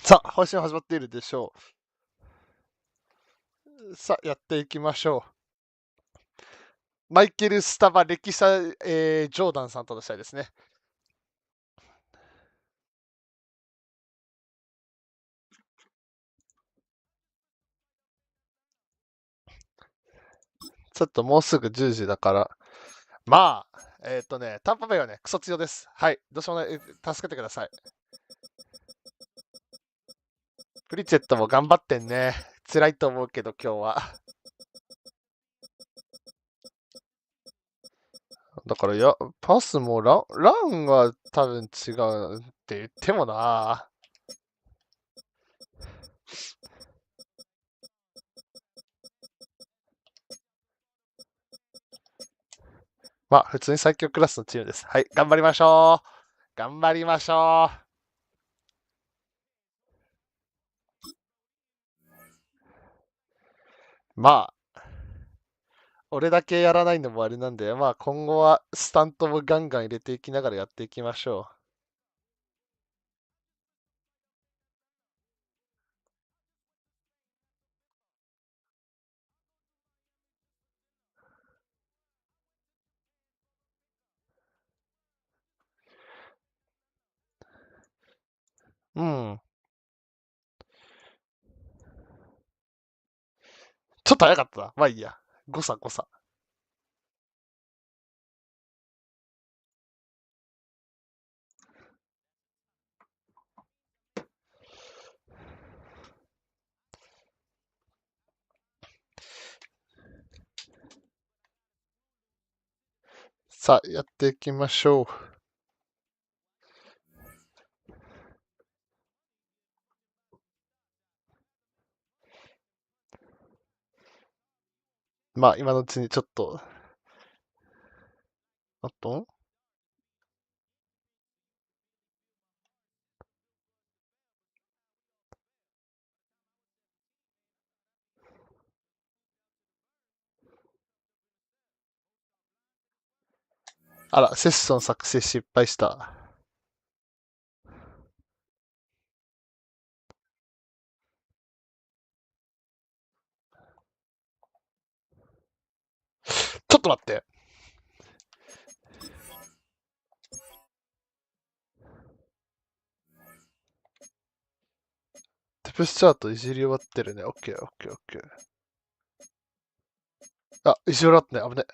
さあ、配信始まっているでしょう。さあ、やっていきましょう。マイケル・スタバ歴史者、ジョーダンさんとの試合ですね。ちょっともうすぐ10時だから。まあ、タンパベイはね、クソ強です。はい、どうしようもない、助けてください。プリチェットも頑張ってんね。辛いと思うけど、今日は。だから、パスもランは多分違うって言ってもな。まあ、普通に最強クラスのチームです。はい、頑張りましょう。頑張りましょう。まあ、俺だけやらないのもあれなんで、まあ今後はスタントもガンガン入れていきながらやっていきましょう。うん。ちょっと早かったな。まあいいや。誤差誤差。さあ、やっていきましょう。まあ今のうちにちょっと、あとあら、セッション作成失敗した。ちょっと待って。テプスチャートいじり終わってるね。オッケーオッケーオッケー。あ、いじり終わってね。危ね。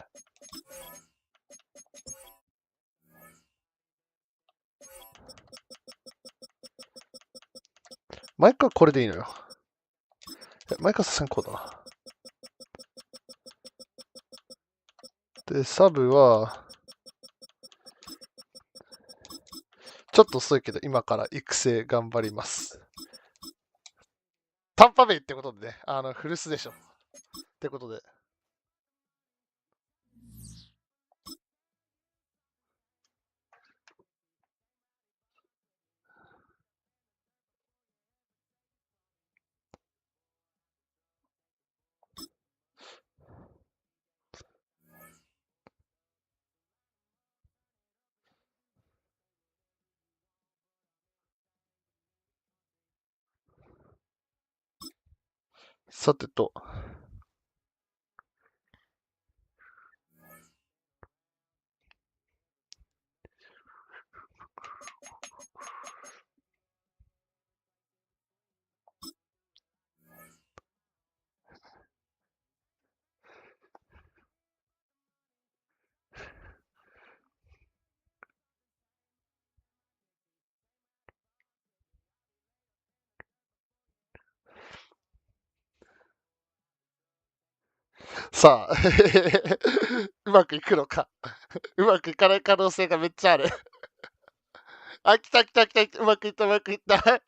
毎回これでいいのよ。毎回さすがにこうだな。で、サブは、ちょっと遅いけど、今から育成頑張ります。タンパベイってことでね、古巣でしょ。ってことで。さてと、さあ、うまくいくのか。うまくいかない可能性がめっちゃある。あ、来た来た来た、うまくいったうまくいった。よ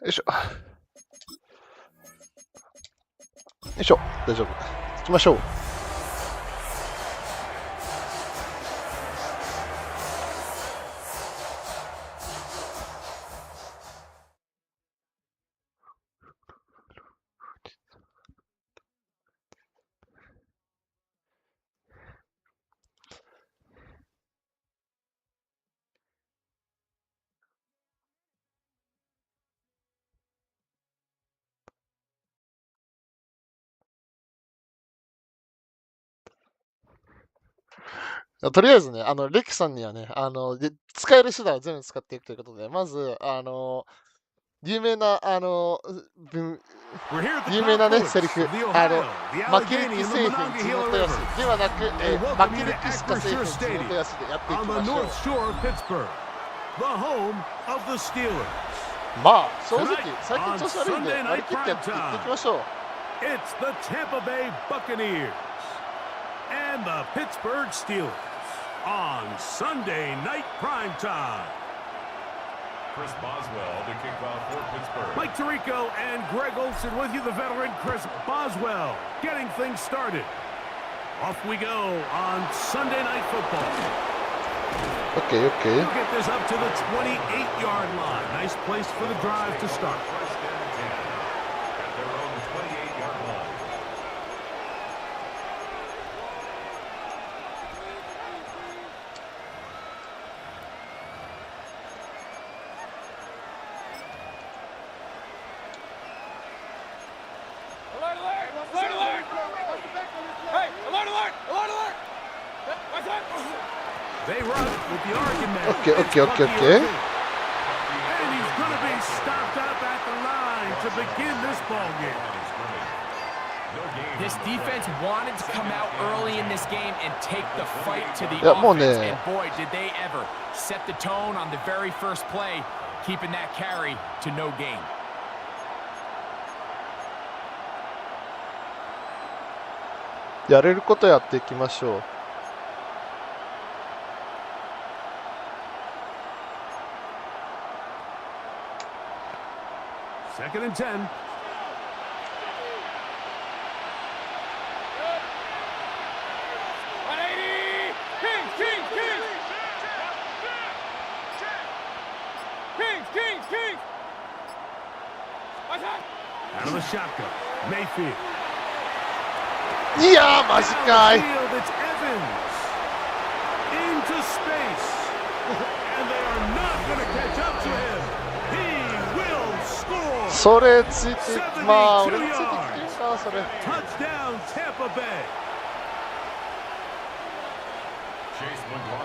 いしょ。よいしょ。大丈夫。行きましょう。とりあえずね、レキさんにはね、使える手段を全部使っていくということで、まず、有名な、有名なね、セリフ、負ける気製粉地元よしではなく、負ける気しか製粉地元よしでやっていきましょう。まあ、正直、最近調子悪いんで、割り切ってやっていきましょう。It's the Tampa Bay Buccaneers and the Pittsburgh Steelers on Sunday Night Primetime. Chris Boswell to kick off for Pittsburgh. Mike Tirico and Greg Olsen with you, the veteran Chris Boswell, getting things started. Off we go on Sunday Night Football. Okay. We'll get this up to the 28-yard line. Nice place for the drive to start. They run with the argument. Okay. And he's going to be stopped up at the line to begin this ball game. This defense wanted to come out early in this game and take the fight to the offense, and boy, did they ever set the tone on the very first play, keeping that carry to no gain. Ya れることやっていきましょう。Second and 10. Out of the shotgun, Mayfield. いやー、マジかい。 It's Evans into space, and they are not going to catch up to him. He will score. それついて、まあ、俺もついてきてるか、それ。 Touchdown, Tampa Bay.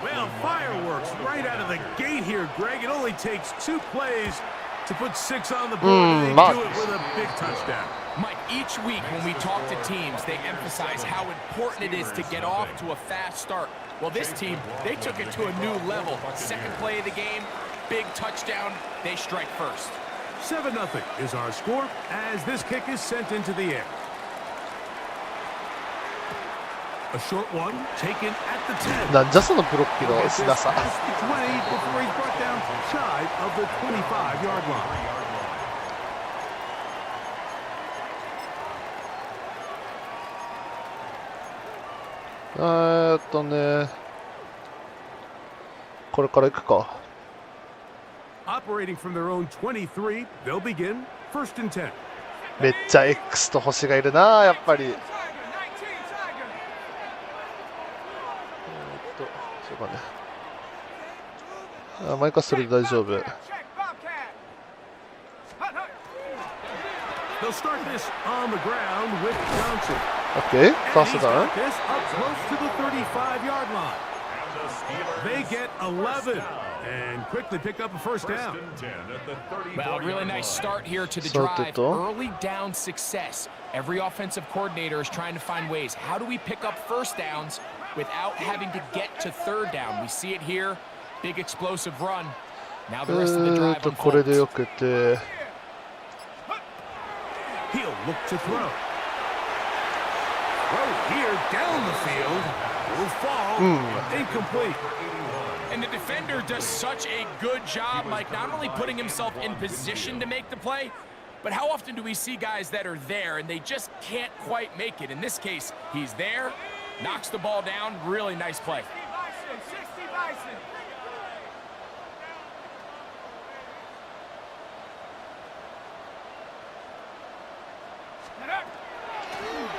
Well, fireworks right out of the gate here, Greg. It only takes 2 plays to put 6 on the board, and they do it with a big touchdown. Mike, each week when we talk to teams, they emphasize how important it is to get off to a fast start. Well, this team, they took it to a new level. Second play of the game, big touchdown, they strike first. 7-0 is our score as this kick is sent into the air. A short one taken at the 10. なんじゃそのブロックのしなさ。 20 before he's brought down shy of the 25-yard line. これから行くか。 Operating from their own 23, they'll begin first and 10. めっちゃ X と星がいるな、やっぱり。そうかね。マイカそれで大丈夫。They'll start this on the ground with Johnson. Okay, pass it on. This up close to the 35-yard line. They get 11 and quickly pick up a first down. Well, really nice start here to the drive. Early down success. Every offensive coordinator is trying to find ways. How do we pick up first downs without having to get to third down? We see it here. Big explosive run. Now the rest of the drive これで unfolds. よくて。 He'll look to throw. Throw here down the field. Will fall. Incomplete. And the defender does such a good job, Mike, not only putting himself in position to make the play, but how often do we see guys that are there and they just can't quite make it? In this case, he's there, knocks the ball down. Really nice play. 60 Bison.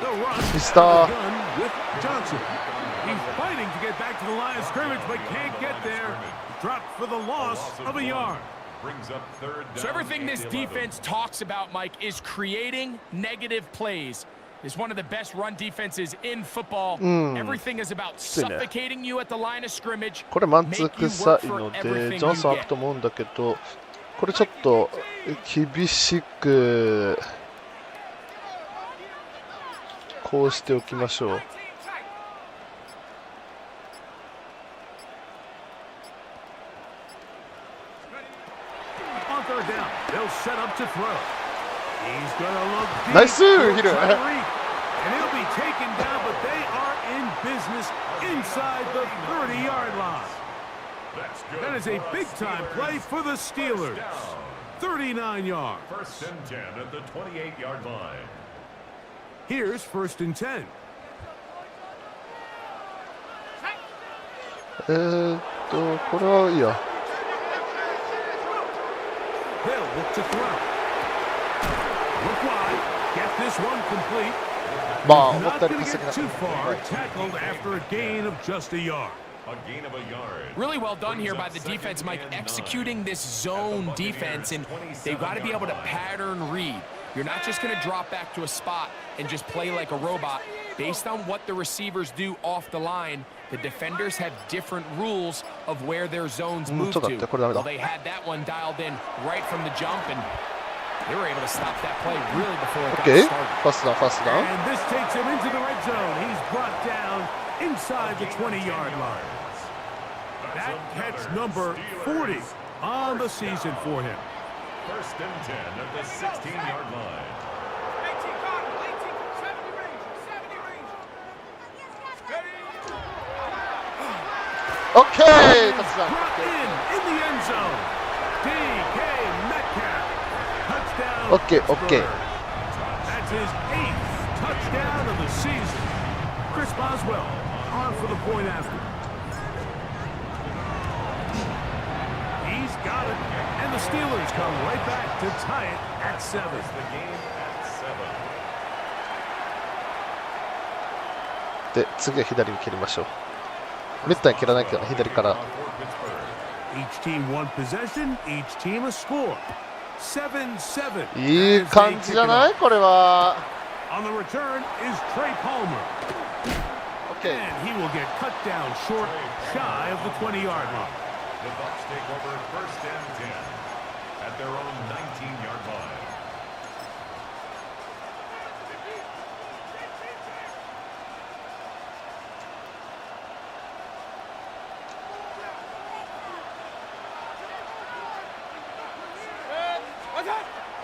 The run with Johnson. He's fighting to get back to the line of scrimmage, but can't get there. Dropped for the loss of a yard. So everything this defense talks about, Mike, is creating negative plays. is one of the best run defenses in football. Everything is about suffocating you at the line of scrimmage. これマンツー臭いのでジョンソン開くと思うんだけど、これちょっと厳しくこうしておきましょう。ナイスヒル。And he'll be taken down, but they are in business inside the 30-yard line. That is a big-time play for the Steelers. 39 yards. First and 10 at the 28-yard line. Here's first and 10. これはいいや。They'll look to throw. Look wide. Get this one complete. まあ思ったより Not 稼 gonna げ get なか too った。 far. Tackled after a gain of just a yard. A gain of a yard. Really well done here by the defense, Mike, executing this zone defense, and they've got to be able to pattern read. You're not just going to drop back to a spot and just play like a robot. Based on what the receivers do off the line, the defenders have different rules of where their zones move to. Well, they had that one dialed in right from the jump, and they were able to stop that play really before it got started. Fast down. And this takes him into the red zone. He's brought down inside the 20-yard line. That catch number 40 on the season for him. First and 10 at the 16-yard line. Okay, Brought in the end zone. DK Metcalf. Touchdown. Okay. That's his 8th touchdown of the season. Chris Boswell on for the point after. He's got it. And the Steelers come right back to tie it at 7. The game at 7. で、次は左に切りましょう。めったに切らないけど左から。Each team one possession, each team a score. 7-7. いい感じじゃないこれは。On the return is Trey Palmer. Okay. And he will get cut down short, shy of the 20-yard line. The Bucs take over first and 10 at their own 19-yard line.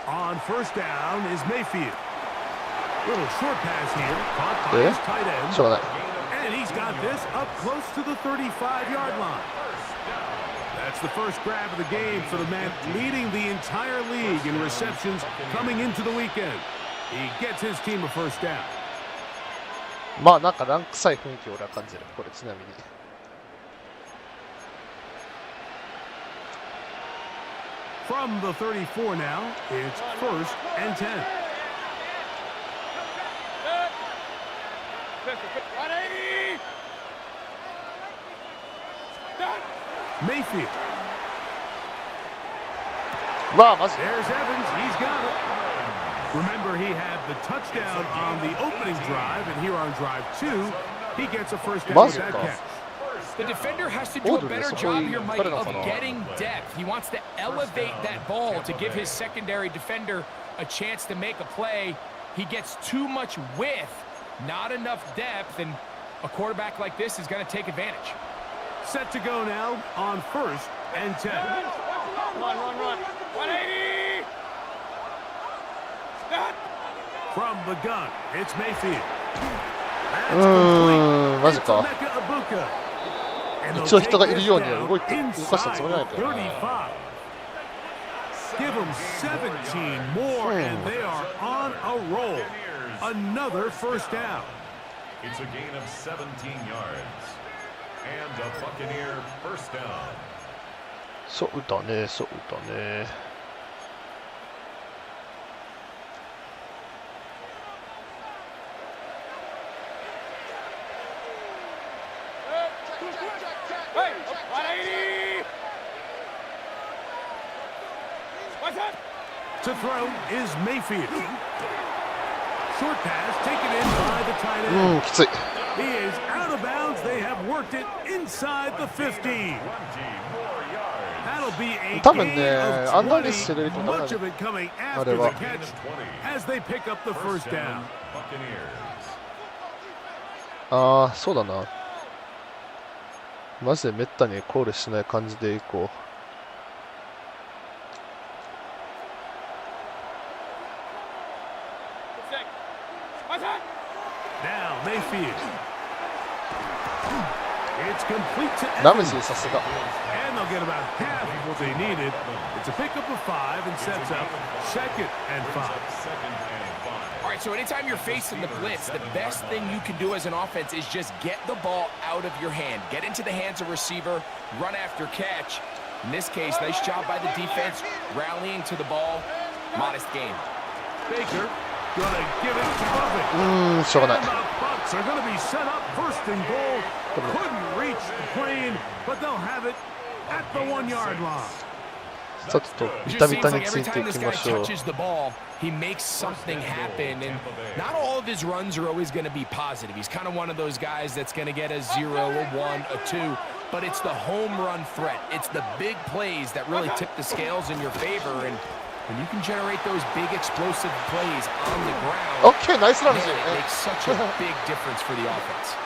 On first down is Mayfield. Little short pass here, caught by his tight end. しょうがない。 And he's got this up close to the 35-yard line. That's the first grab of the game for the man leading the entire league in receptions coming into the weekend. He gets his team a first down. まあなんかランク臭い雰囲気を俺は感じる。これちなみに。From the 34 now, it's first and 10. Mayfield. わあマジ。 There's Evans. He's got it. Remember, he had the touchdown on the opening drive, and here on drive 2, he gets a first down with that catch. The defender has to do a better job here, Mike, of getting depth. He wants to elevate that ball to give his secondary defender a chance to make a play. He gets too much width, not enough depth, and a quarterback like this is going to take advantage. Set to go now on first and 10. Run. 180! Stop! From the gun, it's Mayfield. マジか。 Abuka. 一応人がいるように動かしたつもりないけど。 Give them 17 more, and they are on a roll. Another first down. It's a gain of 17 yards. And a Buccaneer first down. そうだね。Hey, 180! What's up? To throw is Mayfield. short pass taken in by the tight end. きつい。 He is out of bounds. They have worked it inside the 15. That'll be a 多分ね、 gain of あんなにしてると 20. ダメだ Much ね。 of it coming あ after れ the は。 catch as they pick up the first down. ああ、そうだな。マジでめったにコールしない感じでいこう。Now Mayfield. It's complete to ラム Evans. ジーさすが。 And they'll get about half of what they needed. It's a pickup of 5 and sets up 2nd and 5. All right, so anytime you're facing the blitz, the best thing you can do as an offense is just get the ball out of your hand. Get into the hands of receiver, run after catch. In this case, nice job by the defense, rallying to the ball. Modest gain. Baker gonna give it to Buffett. しょうがない。 And the Bucks are gonna be set up first and goal. Couldn't reach the plane, but they'll have it at the 1-yard line. さてと、ビ It タ just ビ seems タ like につ every いてい time き this ま guy しょう。 touches the ball, he makes something happen, and not all of his runs are always going to be positive. He's kind of one of those guys that's going to get a 0, a 1, a 2, but it's the home run threat. It's the big plays that really tip the scales in your favor, and when you can generate those big explosive plays on the ground, オッケー、ナイスラムジ man, it ー。 makes such a big difference for the offense.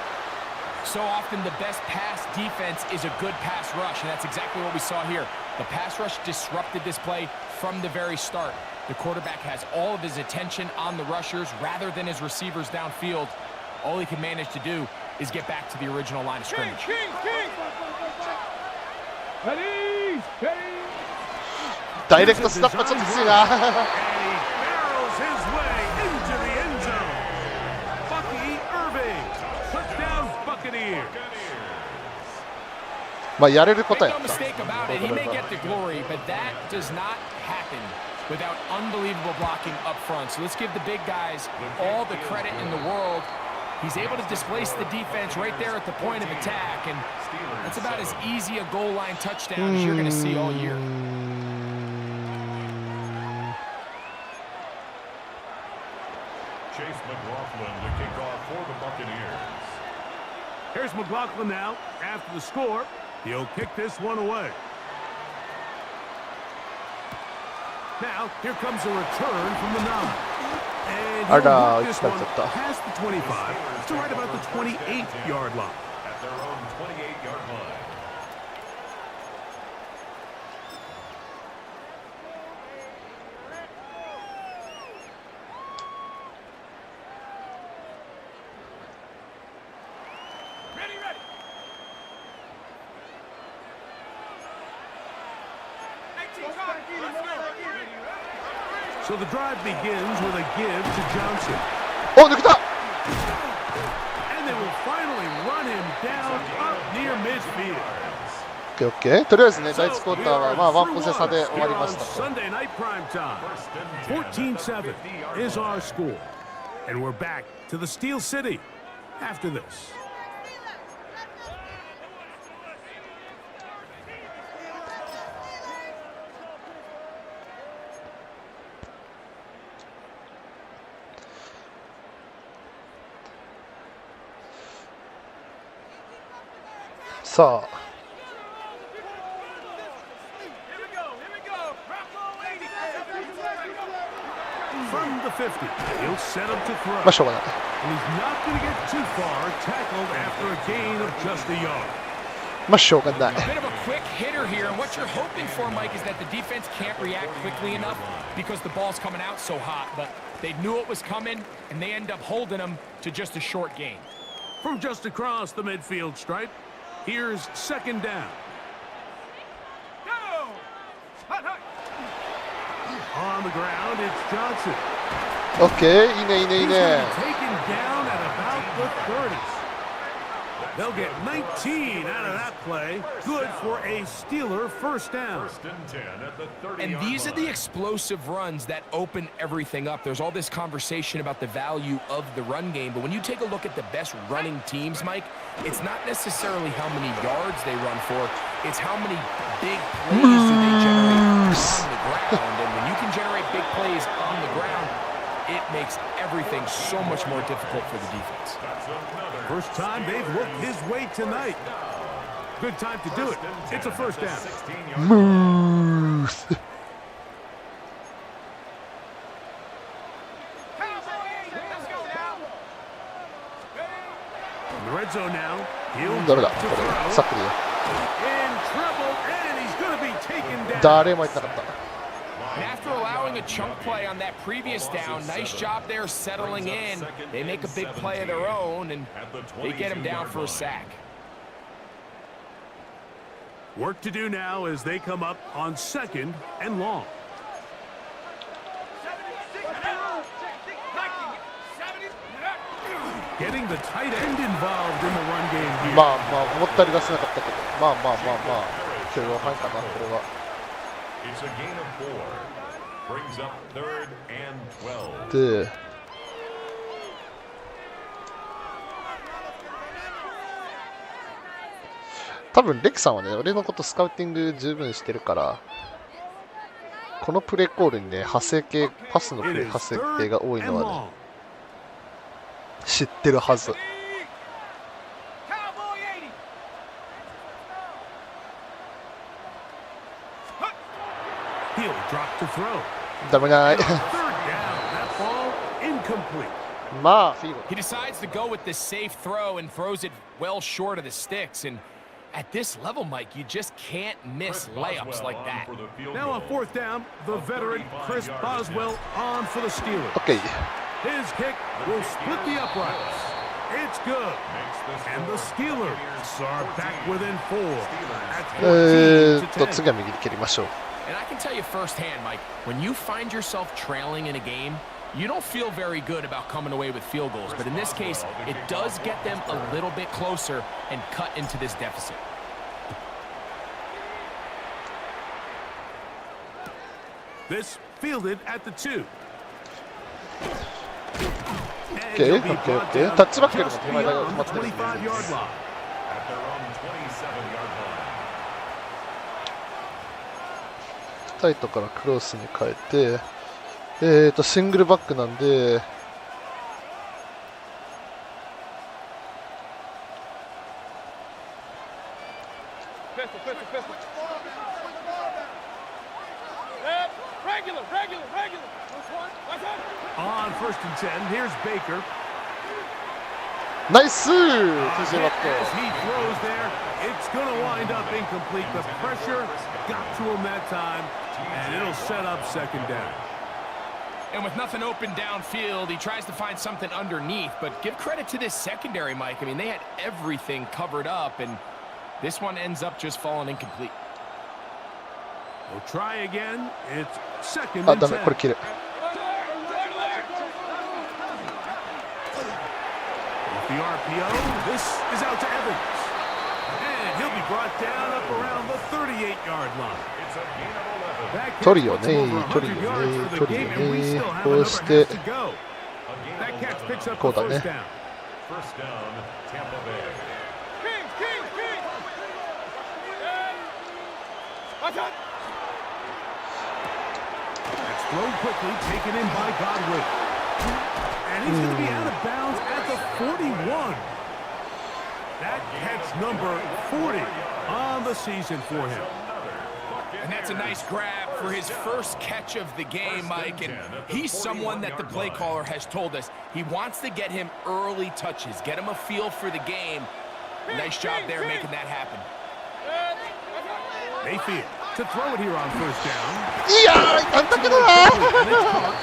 So often the best pass defense is a good pass rush, and that's exactly what we saw here. The pass rush disrupted this play from the very start. The quarterback has all of his attention on the rushers rather than his receivers downfield. All he can manage to do is get back to the original line of scrimmage. Ready? Ready? ダイレクトスナップはちょっときついな。 And he barrels his way into the end zone. Bucky Irving. Touchdown Buccaneers. まあやれること Make や no った。 mistake about it, he may get the glory, but that does not happen without unbelievable blocking up front. So let's give the big guys all the credit in the world. He's able to displace the defense right there at the point of attack, and that's about as easy a goal line touchdown as you're going to see all year. Chase McLaughlin to kick off for the Buccaneers. Here's McLaughlin now. After the score, he'll kick this one away. Now, here comes a return from the 9. And he'll work this one past the 25 to right about the 28-yard line. At their own 28-yard line. Ready, ready. So the drive begins with a give to Johnson. お、抜けた。 And they will finally run him down up near midfield. オッケーオッケー。とりあえずね、第1クォーターはまあワンポゼ差で終わりました。 Sunday night prime time. 14-7 is our score. And we're back to the Steel City after this. Sa. From the 50, he'll set him to throw. まあしょうがない。 And he's not going to get too far, tackled after a gain of just a yard. まあしょうがない。 A bit of a quick hitter here, and what you're hoping for, Mike, is that the defense can't react quickly enough because the ball's coming out so hot, but they knew it was coming, and they end up holding them to just a short gain. From just across the midfield stripe, here's second down. On the ground, it's Johnson. オッケー、いいねいいねいい He's ね。 gonna be taken down at about the 30s. They'll get 19 out of that play. Good for a Steeler first down. First and 10 at the 30-yard And these are the line. explosive runs that open everything up. There's all this conversation about the value of the run game, but when you take a look at the best running teams, Mike, it's not necessarily how many yards they run for, it's how many big plays do they generate on the ground. And when you can generate big plays on the ground, it makes everything so much more difficult for the defense. First time they've looked his way tonight. Good time to do it. It's a first down. Moose. In the red zone now. He'll ダメだ。 to これ throw. サックでいいや。 In trouble, and he's going to be taken down. 誰も言ってなかった。 And after allowing a chunk play on that previous down, nice job there settling in. They make a big play of their own, and they get him down for a sack. Work to do now as they come up on second and long. Getting the tight end involved in the run game here. まあまあ思ったより出せなかったけど、まあまあまあまあ許容範囲かなこれは。 It's a gain of 4. Brings up 3rd and 12. で、多分レキさんはね、俺のことスカウティング十分してるから、このプレーコールにね、派生系、パスのプレー派生系が多いのはね、知ってるはず。He'll drop to throw. ダメない。 Third down. That ball incomplete. まあ、フィーゴ。 He decides to go with the safe throw and throws it well short of the sticks. And at this level, Mike, you just can't miss layups like that. Now on fourth down, the veteran Chris Boswell on for the Steelers. OK。 His kick will split the uprights. It's good. And the Steelers are back within 4. At 14 to 10. 次は右に蹴りましょう。 And I can tell you firsthand, Mike, when you find yourself trailing in a game, you don't feel very good about coming away with field goals. But in this case, it does get them a little bit closer and cut into this deficit. This fielded at the 2. OK、OK、OK。タッチバックよりも手前が止まってるんですね。 25-yard line. At their own 27-yard line. タイトからクロスに変えて、シングルバックなんで、On first and 10, here's Baker. ナイス !TJ バッ As he throws there, it's going to wind up incomplete. The pressure got to him that time, and it'll set up second down. And with nothing open downfield, he tries to find something underneath. But give credit to this secondary, Mike. I mean, they had everything covered up, and this one ends up just falling incomplete. We'll try again. It's second あ、 and ダメ、こ 10. れ切る。 The RPO, this is out to Evans. And he'll be brought down up around the 38-yard line. It's a gain of 11. That catch 取るよ puts ね him over 取る 100 よ yards ね for 取 the るよ game, and we ね still have こう another し half て to go. That catch picks up こ the うだね first down. First down, Tampa Bay. That's thrown quickly, taken in by Godwin. And he's going to be out of bounds at the 41. That catch number 40 on the season for him. And that's a nice grab for his first catch of the game, Mike. And he's someone that the play caller has told us he wants to get him early touches, get him a feel for the game. Nice job there making that happen. Mayfield to throw it here on first down. いやー、なんだけどな And it's caught.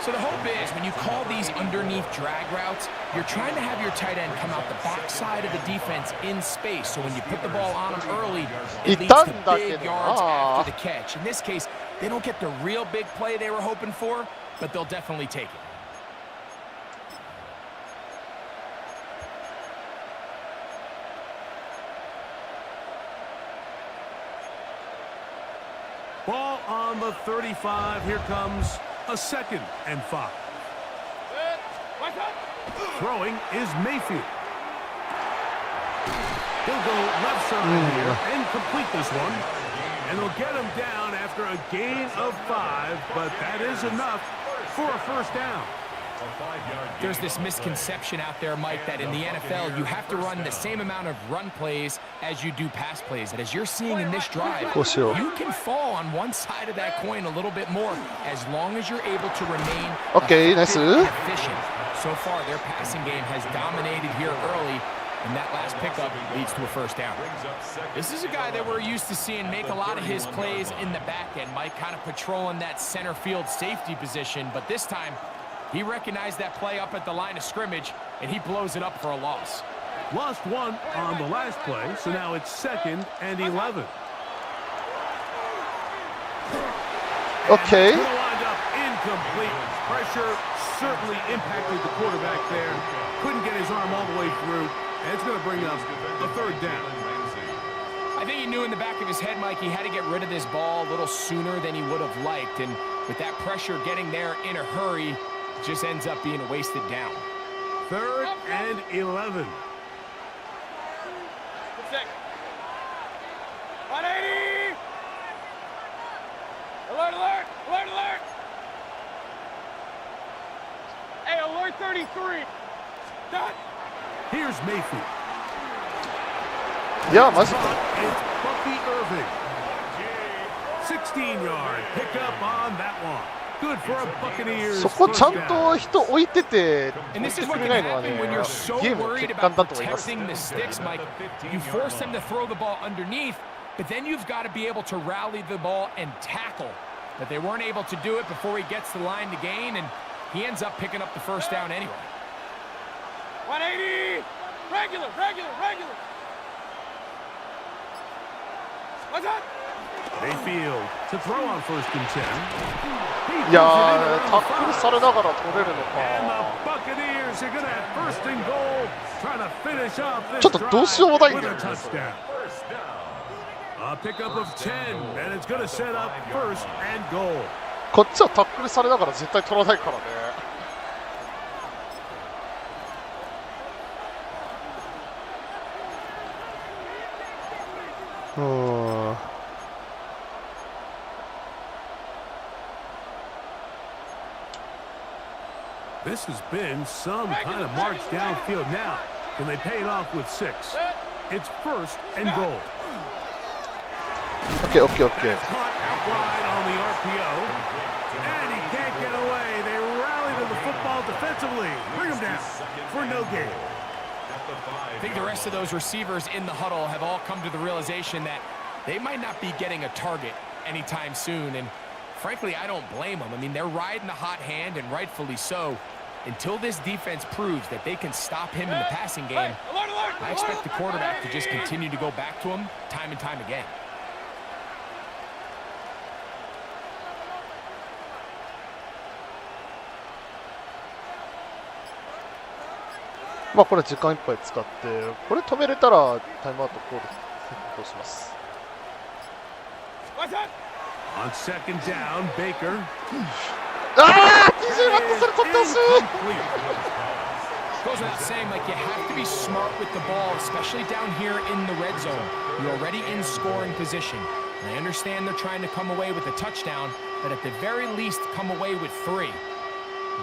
So the hope is when you call these underneath drag routes, you're trying to have your tight end come out the backside of the defense in space. So when you put the ball on him early, it leads to big yards after the catch. In this case, they don't get the real big play they were hoping for, but they'll definitely take it. Ball on the 35. Here comes a second and 5. Throwing is Mayfield. He'll go left side here and complete this one. And they'll get him down after a gain of 5, but that is enough for a first down. There's this misconception out there, Mike, that in the NFL, you have to run the same amount of run plays as you do pass plays. And as you're seeing in this drive, you can fall on one side of that coin a little bit more as long as you're able to remain efficient. So far, their passing game has dominated here early, and that last pickup leads to a first down. This is a guy that we're used to seeing make a lot of his plays in the back end, Mike, kind of patrolling that center field safety position, but this time, he recognized that play up at the line of scrimmage, and he blows it up for a loss. Lost one on the last play, so now it's 2nd and 11. Okay. It's gonna wind up incomplete. Pressure certainly impacted the quarterback there. Couldn't get his arm all the way through, and it's going to bring up a 3rd down. I think he knew in the back of his head, Mike, he had to get rid of this ball a little sooner than he would have liked, and with that pressure getting there in a hurry, it just ends up being a wasted down. 3rd and 11. 180! Alert, alert! Alert, alert! Hey, alert 33! Done! Here's Mayfield. Yeah, must. It's Bucky Irving. 16-yard pickup on that one. Good for a Buccaneers. そこちゃんと人置いてて And 置い this て is く what れ can ないのは happen ね when you're so ゲームの worried 欠陥 about だと思います protecting the sticks, Mike. You force them to throw the ball underneath, but then you've got to be able to rally the ball and tackle. But they weren't able to do it before he gets the line to gain, and he ends up picking up the first down anyway. 180! Regular, regular, regular! What's up? Mayfield to throw on 1st and 10. いやータックルされながら取れるの And か the Buccaneers are going to have 1st and goal, trying to finish off this ちょっとどうしようもないん drive だ with よ a ねそれ touchdown. A pickup of 10, and it's going to set up 1st and goal. こっちはタックルされながら絶対取らないからねThis has been some kind of march downfield now. Can they pay it off with 6? It's 1st and goal. OK OK OK Caught out wide on the RPO. And he can't get away. They rally to the football defensively. Bring him down for no gain. I think the rest of those receivers in the huddle have all come to the realization that they might not be getting a target anytime soon, and frankly, I don't blame them. I mean, they're riding a hot hand, and rightfully so. Until this defense proves that they can stop him in the passing game, I expect the quarterback to just continue to go back to him time and time again.まあこれ時間いっぱい使ってこれ止めれたらタイムアウトコールとします On 2nd down, Baker. ああ TJ ワットそれ取ってほしい Goes without saying, like, you have to be smart with the ball, especially down here in the red zone. You're already in scoring position. And I understand they're trying to come away with a touchdown, but at the very least, come away with 3.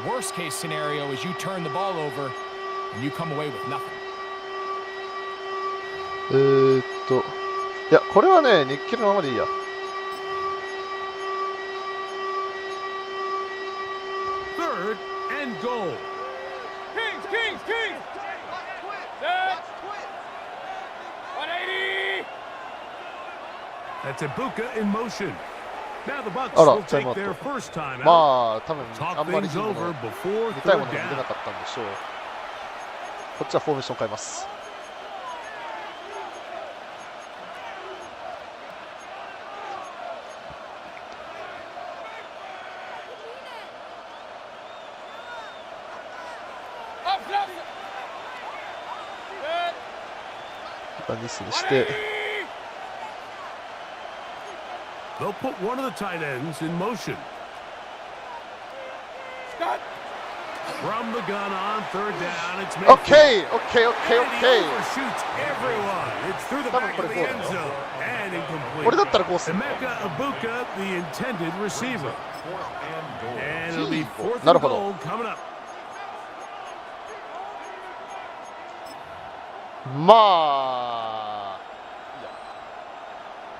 Worst case scenario is you turn the ball over and you come away with nothing. いやこれはねニッケルのままでいいや 3rd and goal. Kings, Kings, Kings! Set! 180! That's Ibuka in motion. Now the Bucs あら will タイムア take ウ their ト first time out. まあ多分あ Talk んまり things ヒーム over の before 見たいも 3rd のが出 down. なかったんでしょうこっちはフォーメーション変えますミスにして They'll put one of the tight ends in motion. From the gun on 3rd down, it's Mayfield. OK OK OK And he OK overshoots everyone. It's through the back of the end zone and incomplete. 俺だったらこうする Emeka Ibuka, the intended receiver. And it'll be 4th な and るほど goal coming up. まあ、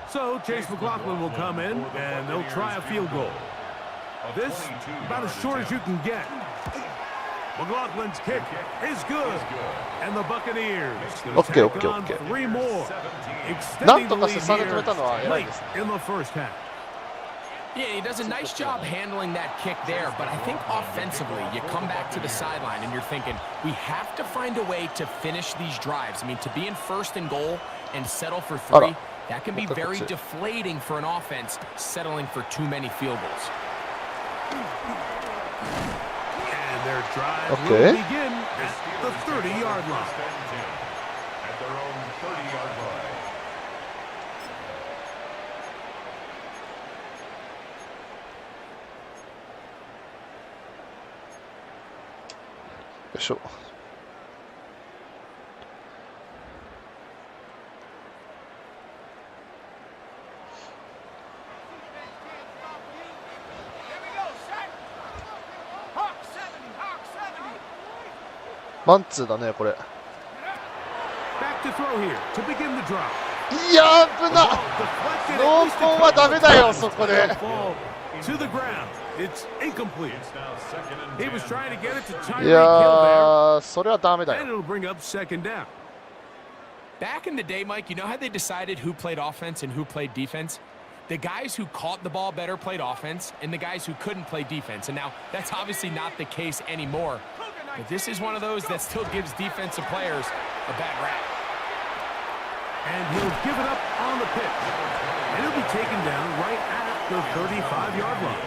So Chase McLaughlin will come in, and they'll try a field goal. This, about as short as you can get. McLaughlin's kick is good. And the Buccaneers gonna tack on 3 more. なん Extending と the か lead 接されて here めたのは偉い late ですね。 in the first half. Yeah, he does a nice job handling that kick there, but I think offensively, you come back to the sideline and you're thinking, we have to find a way to finish these drives. I mean, to be in first and goal and settle for 3, that can be very deflating for an offense settling for too many field goals. And their drive will begin at the 30-yard line. At their own 30-yard line. よいしょ。マンツーだね、これ。 Back to throw here to begin the drive. いや、危な。ノーコンはダメだよ、そこで。 To the ground. It's incomplete. He was trying to get it to Tyreek いや Hill ー、それはダメだ there, よ。 and it'll bring up second down. Back in the day, Mike, you know how they decided who played offense and who played defense? The guys who caught the ball better played offense, and the guys who couldn't play defense. And now, that's obviously not the case anymore. But this is one of those that still gives defensive players a bad rap. And he'll give it up on the pitch. And he'll be taken down right at the 35-yard line.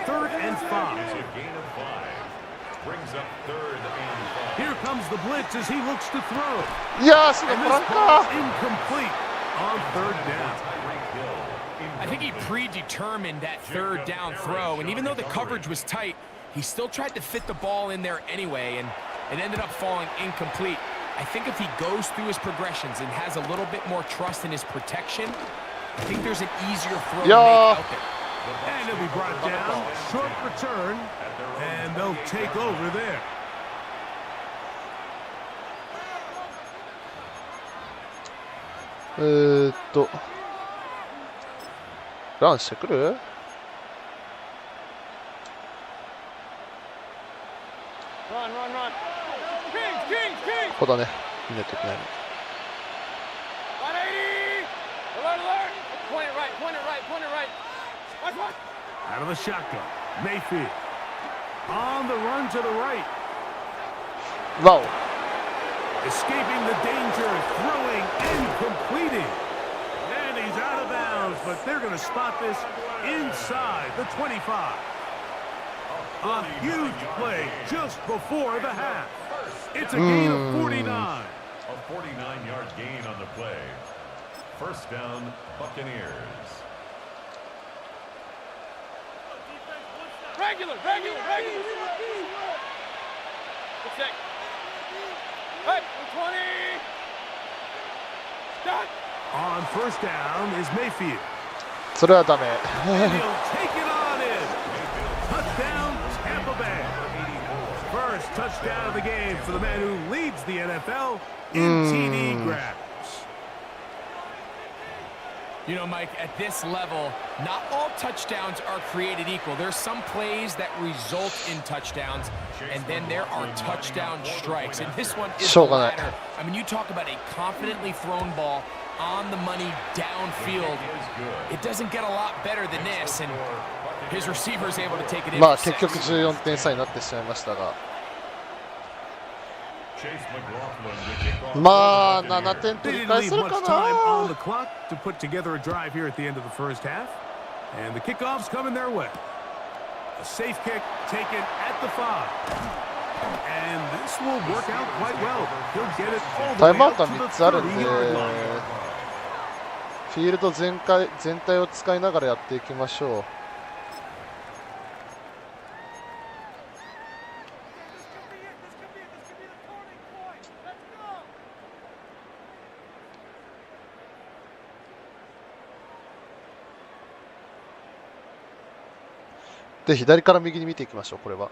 3rd and 5. A gain of 5. Brings up 3rd and 5. Here comes the blitz as he looks to throw. いやー、その And フ this ラン ball カ is incomplete on 3rd down. I think he predetermined that 3rd down throw, and even though the coverage was tight, he still tried to fit the ball in there anyway, and it ended up falling incomplete. I think if he goes through his progressions and has a little bit more trust in his protection, I think there's an easier throw to make out there. And he'll be brought down. Short return. And they'll take over there. ランしてくる？ Run, run, run. Kings, Kings, Kings. ここだね。見ないといけないの。 180. Alert, alert. Point it right, point it right, point it right. Watch, watch. Out of the shotgun. Mayfield. On the run to the right. わお。 Escaping the danger. Throwing and completing. And he's out of bounds. But they're going to spot this inside the 25. A huge play just before the half. It's a gain of 49. A 49-yard gain on the play. First down, Buccaneers. Regular, regular, regular. Good check. Hey, 20. Stop. On first down is Mayfield. それはダメ。 And he'll take it on in. Touchdown, Tampa Bay. First touchdown of the game for the man who leads the NFL in TD grabs. You know, Mike, at this level, not all touchdowns are created equal. There's some plays that result in touchdowns, and then there are touchdown strikes. And this one is the latter. I mean, you talk about a confidently thrown ball on the money downfield. It doesn't get a lot better than this, and his receiver is able to take it in. まあ結局14点差になってしまいましたが。まあ7点取り返せるかな。 on the clock to put together a drive here at the end of the first half, and the kickoff's coming their way. A safe kick taken at the 5, and this will work out quite well. He'll get it all the タイ way ムアウ out ト to は the 3つあるんで、 30-yard line. フィールド全体を使いながらやっていきましょう。で、左から右に見ていきましょう、これは。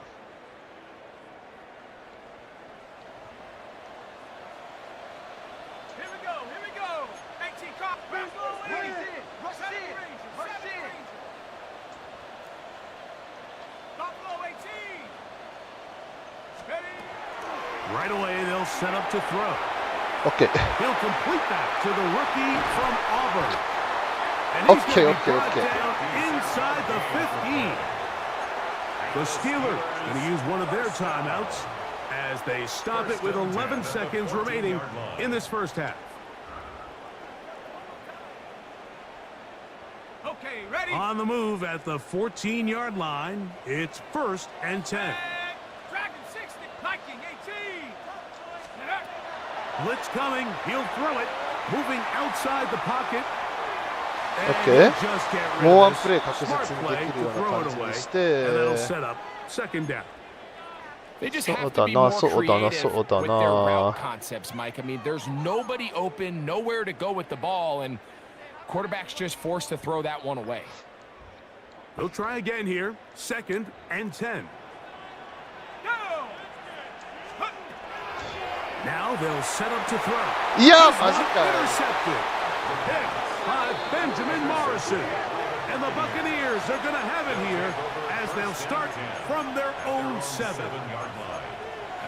Right away, they'll set up to throw. OK He'll complete that to the rookie from Auburn. And he's OK going OK to be brought OK down inside the 15. The Steelers going to use one of their timeouts as they stop it with 11 seconds remaining in this first half. Okay, ready? On the move at the 14-yard line, it's 1st and 10. Dragon 60, Viking 18. Blitz coming, he'll throw it, moving outside the pocket. OK もうワンプレー Smart 確実にで play きるよ to うな throw 感 it じに away, し and that'll て set up second down. They just そう have だ to be な more そうだな creative そうだ with their route な concepts, Mike. I mean, there's nobody open, nowhere to go with the ball, and quarterback's just forced to throw that one away. They'll try again here, 2nd and 10. Now they'll set up to throw. いやマジかよ Intercepted. Pick by Benjamin Morrison. And the Buccaneers are going to have it here as they'll start from their own 7.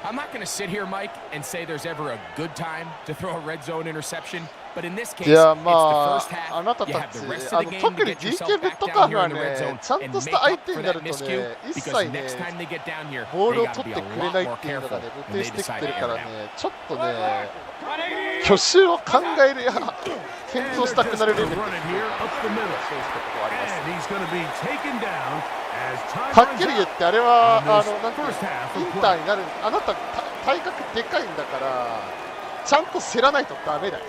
I'm not going to sit here, Mike, and say there's ever a good time to throw a red zone interception, but in this case, いや it's the ま first あ half. あなた You た have ち the rest of the game 特 to に get DK yourself ビッ back ト down カー here は in the red ね zone ちゃん and とし make た相 up 手 for にな that ると missed ね kill 一 because 切 next ね time they get down here, ボール they を got to 取 be って a くれない lot って more いうのが careful ね when 露呈 they してき decide て to る air から it ね out. ちょっとね去就を考える検討したくなるレベルで Run it here up the middle. そういうことがあります And he's going to be taken down as time はっ runs きり言っ out. てあれは On this なんていうの first half イ of ンター play. になるあなた体格でかいんだからちゃんと競らないとダメだよ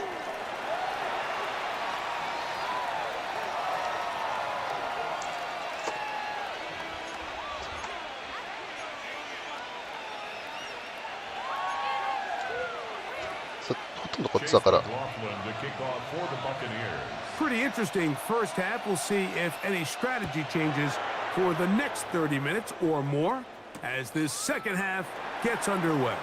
ほとんどこっちだから Pretty interesting first half. We'll see if any strategy changes for the next 30 minutes or more as this second half gets underway.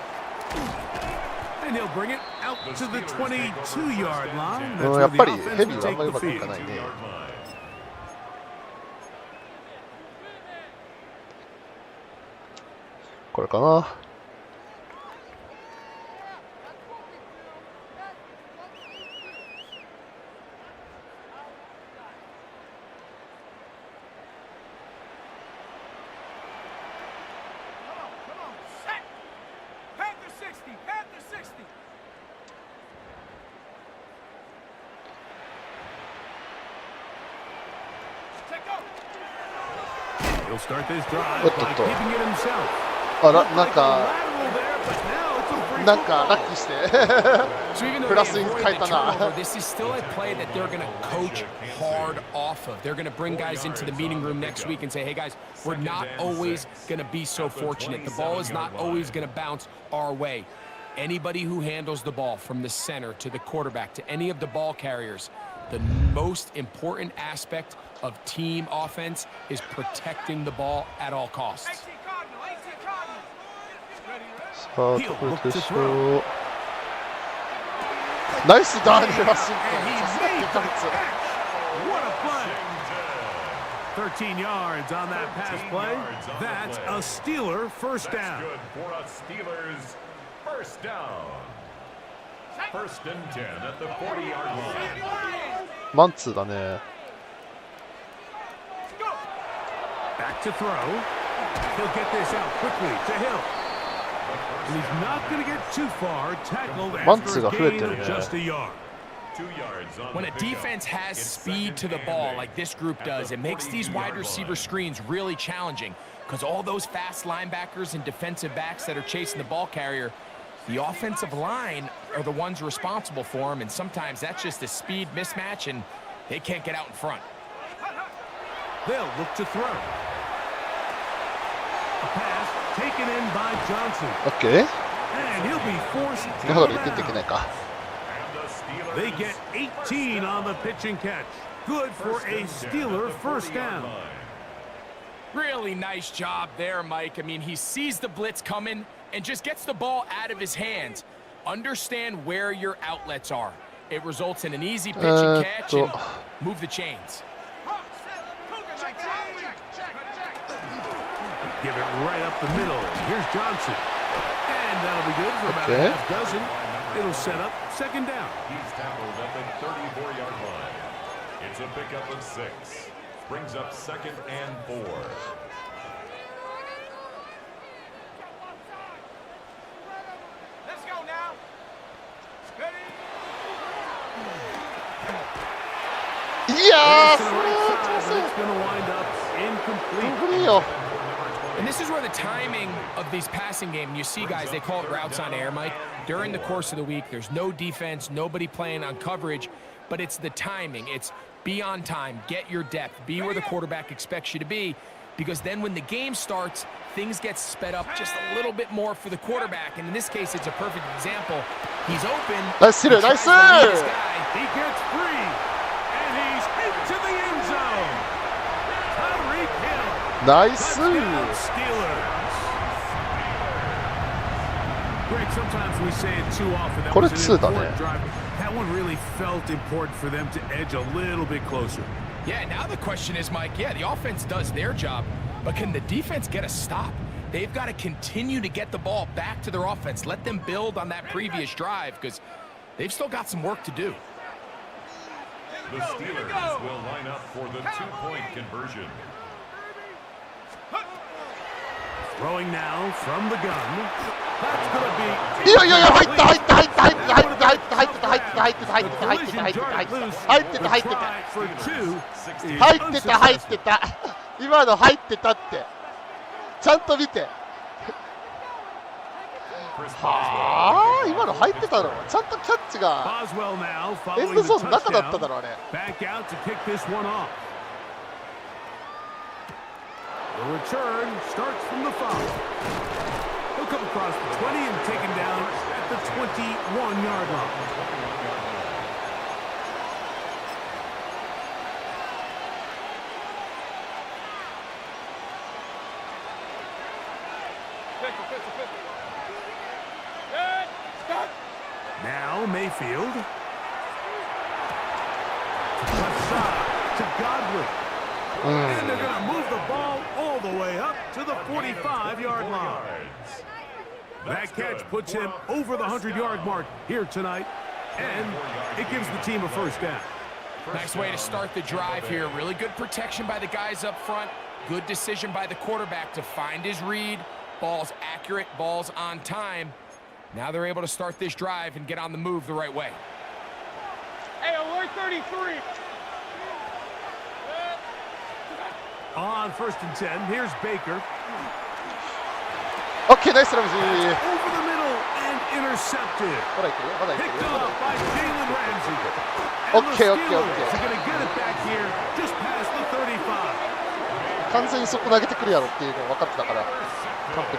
And he'll bring it out to the 22-yard line. That's や where っぱ the りヘ offense ビ will ーはあん take まりう the まくいか field. ないねこれかなHe'll start this driveおっと by っと keeping it himself. あら Looked なん like a か lateral there, but now it's a free なんか football. ラッキーして So even though Plus they he's avoid kind the of not. turnover, this is still a play that they're going to coach hard off of. They're going to bring guys into the meeting room next week and say, hey guys, we're not always going to be so fortunate. The ball is not always going to bounce our way. Anybody who handles the ball from the center to the quarterback to any of the ball carriers, the most important aspect of team offense is protecting the ball at all costs. さあどこでしょうナイスダーニー・ワシントンさすがデカルツ What a play! 13 yards on that pass play. That's a Steeler first down. Good for a Steelers first down. First and 10 at the 40-yard line. マンツーだね Back to throw. He'll get this out quickly to Hill. And he's not going to get too far. Tackled after a gain of just a yard. 2 yards on When the a pickup. defense has It's speed to the second ball and like this group does, it makes these wide receiver screens really challenging because all those fast linebackers and defensive backs that are chasing the ball carrier, the offensive line are the ones responsible for them, and sometimes that's just a speed mismatch, and they can't get out in front. They'll look to throw. A pass taken in by Johnson. OK And he'll be forced なるほ to ど the 1点できない mound. か They get 18 on the pitch and catch. Good for a Steeler first down. Really nice job there, Mike. I mean, he sees the blitz coming and just gets the ball out of his hands. Understand where your outlets are. It results in an easy pitch and catch and move the chains. Give it right up the middle. Here's Johnson. And And that'll be good for about a half dozen. It'll set up second down. He's tackled at the 34-yard line. It's a pickup of 6. Brings up 2nd and 4. Let's go now. Ready? いやー、 It's going to wind up incomplete. And this is where the timing of these passing game, you see guys, they call it routes on air, Mike. During the course of the week, there's no defense, nobody playing on coverage, but it's the timing. It's be on time, get your depth, be where the quarterback expects you to be, because then when the game starts, things get sped up just a little bit more for the quarterback. And in this case, it's a perfect example. He's open. Nice hit, nice hit. He gets free, and he's into the end zone. Tyreek Hill. Nice. Touchdown, Steelers. Greg, sometimes we say it too often. That was an important drive. That one really felt important for them to edge a little bit closer. Yeah, now the question is, Mike, yeah, the offense does their job, but can the defense get a stop? They've got to continue to get the ball back to their offense. Let them build on that previous drive, because they've still got some work to do. The Steelers will line up for the 2-point conversion. Throwing now from the gun. That's going to be... いやいやいや、入った。今の入ってたって。ちゃんと見て。はあ、今の入ってたの。ちゃんとキャッチがエンドゾーンの中だっただろあれ。The return starts from the 5. He'll come across the 20 and taken down at the 21-yard line. Now Mayfield. Left side to Godwin. And they're going to move the ball all the way up to the 45-yard line. That catch puts him over the 100-yard mark here tonight, and it gives the team a first down. Nice way to start the drive here. Really good protection by the guys up front. Good decision by the quarterback to find his read. Ball's accurate, ball's on time. Now they're able to start this drive and get on the move the right way. Hey, alert 33. On 1st and 10, here's Baker. Okay, nice Ramsey. Over the middle and intercepted. Picked up by Jalen Ramsey. Okay. They're going to get it back here just past the 35. 完全にそこ投げてくるやろっていうの分かってたから。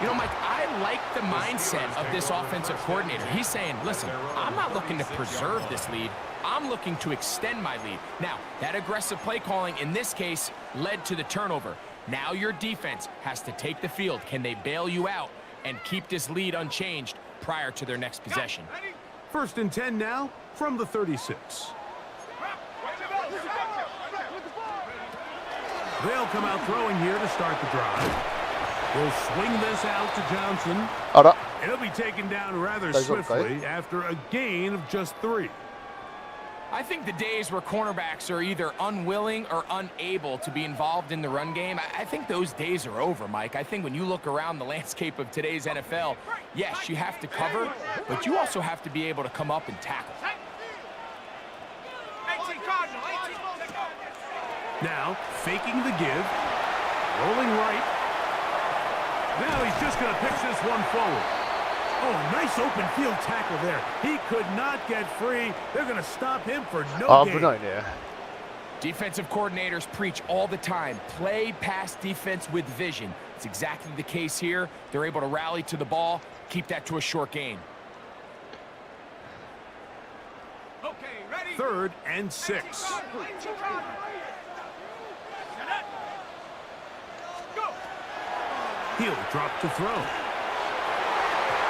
You know, Mike, I like the mindset of this offensive coordinator. He's saying, listen, I'm not looking to preserve this lead. I'm looking to extend my lead. Now, that aggressive play calling in this case led to the turnover. Now your defense has to take the field. Can they bail you out and keep this lead unchanged prior to their next possession? 1st and 10 now from the 36. They'll come out throwing here to start the drive. We'll swing this out to Johnson. It'll be taken down rather swiftly after a gain of just 3. I think the days where cornerbacks are either unwilling or unable to be involved in the run game, I think those days are over, Mike. I think when you look around the landscape of today's NFL, yes, you have to cover, but you also have to be able to come up and tackle. Now, faking the give, rolling right. Now he's just going to pitch this one forward. Oh, nice open field tackle there. He could not get free. They're going to stop him for no gain. Defensive coordinators preach all the time, play pass defense with vision. It's exactly the case here. They're able to rally to the ball, keep that to a short gain. 3rd and 6. He'll drop to throw.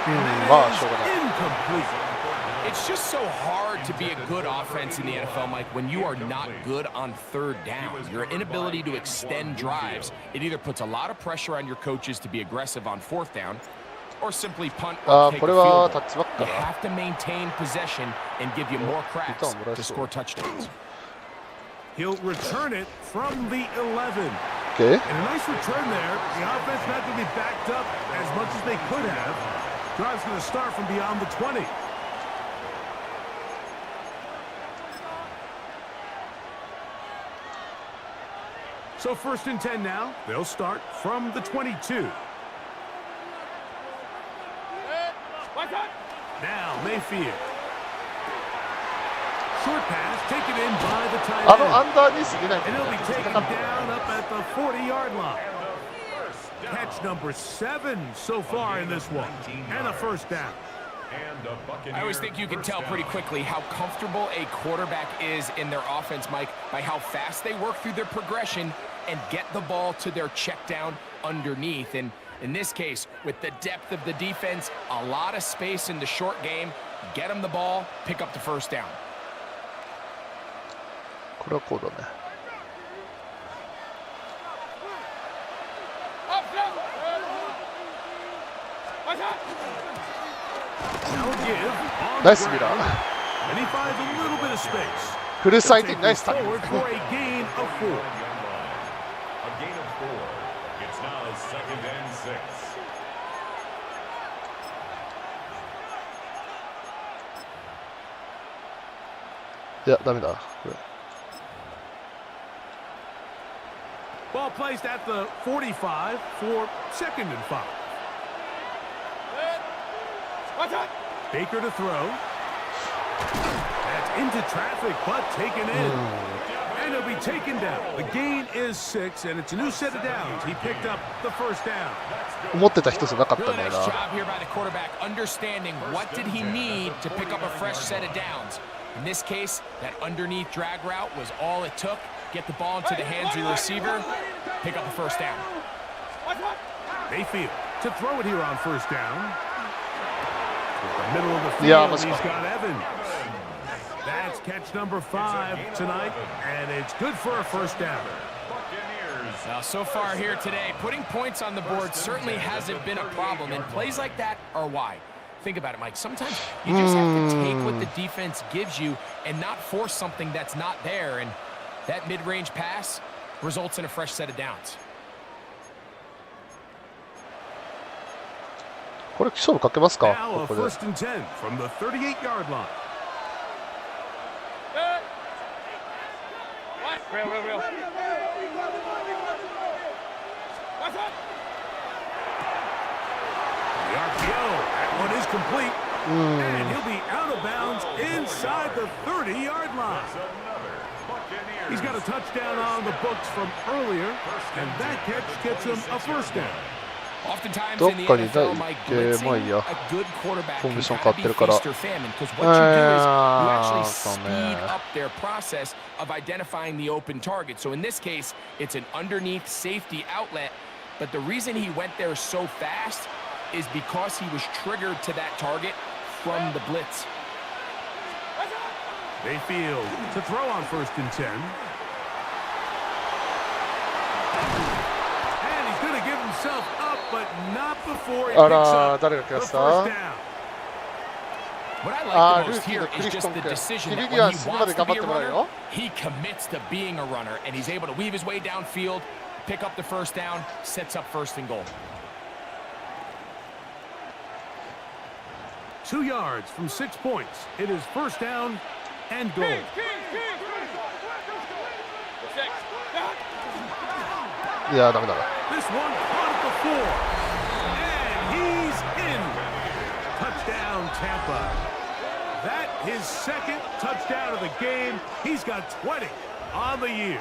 Incomplete. It's just so hard to be a good offense in the NFL, Mike, when you are not good on 3rd down. Your inability to extend drives, it either puts a lot of pressure on your coaches to be aggressive on 4th down, or simply punt あ or ー take こ a れは field タッチバック goal. か You な。 have to maintain possession and give you more cracks to score touchdowns. He'll return it from the 11. OK。 And a nice return there. The offense not going to be backed up as much as they could have. Drive's going to start from beyond the 20. So 1st and 10 now. They'll start from the 22. Now Mayfield. Short pass taken in by the tight あの end. アンダーニース出ない And he'll be と taken down up at the 40-yard line. Catch number 7 so far in this one. And a first down. I always think you can tell pretty quickly how comfortable a quarterback is in their offense, Mike, by how fast they work through their progression and get the ball to their check down underneath. And in this case, with the depth of the defense, a lot of space in the short game, get them the ball, pick up the first down. これはこうだね。 ナイスミラー。 And he finds a little bit of space. フルサイティングナイスタイム。 Forward for a gain of 4. A gain of 4. It's now 2nd and 6. いや、ダメだ。これ Ball placed at the 45 for 2nd and 5. Baker to throw. That's into traffic, but taken in. And he'll be taken down. The gain is 6, and it's a new set of downs. He picked up the first down. 思ってた人じゃなかったん Really だよ nice な。 job here by the quarterback, understanding what did he need to pick up a fresh set of downs. In this case, that underneath drag route was all it took. Get the ball into the hands of your receiver, pick up the first down. Mayfield to throw it here on first down. The middle of the Yeah, field, let's he's go. got Evans. That's catch number 5 tonight, and it's good for a first down. Now, so far here today, putting points on the board certainly hasn't been a problem, and plays like that are why. Think about it, Mike. Sometimes you just have to take what the defense gives you and not force something that's not there, and that mid-range pass results in a fresh set of downs. これ勝負かけますか Now こ a こで。 first and 10 from the 38-yard line. Real. The RPO, that one is complete. And he'll be out of bounds inside the 30-yard line. He's got a touchdown on the books from earlier, and that catch gets him a first down. Oftentimes どっ in the かに NFL, Mike, まあいい blitzing や。 a good quarterback コン can ディション kind 変わ of っ be てるから feast or famine, because what you do is you actually そうね。 speed up their process of identifying the open target. So in this case, it's an underneath safety outlet, but the reason he went there so fast is because he was triggered to that target from the blitz. Mayfield to throw on first and 10. And he's going to give himself up, but not before he あ picks ら、 up 誰が来 the まし first た down. What I あ like ー、 the ルー most キー here のク is リフト just ン the 君。 decision キ that リギ when は he 死ぬまで wants to 頑張 be っ a てもらう runner, よ。 he commits to being a runner, and he's able to weave his way downfield, pick up the first down, sets up first and goal. 2 yards from 6 points. It is first down and goal. いや、ダメだな。 This one caught at the 4. And he's in. Touchdown, Tampa. That his second touchdown of the game. He's got 20 on the year.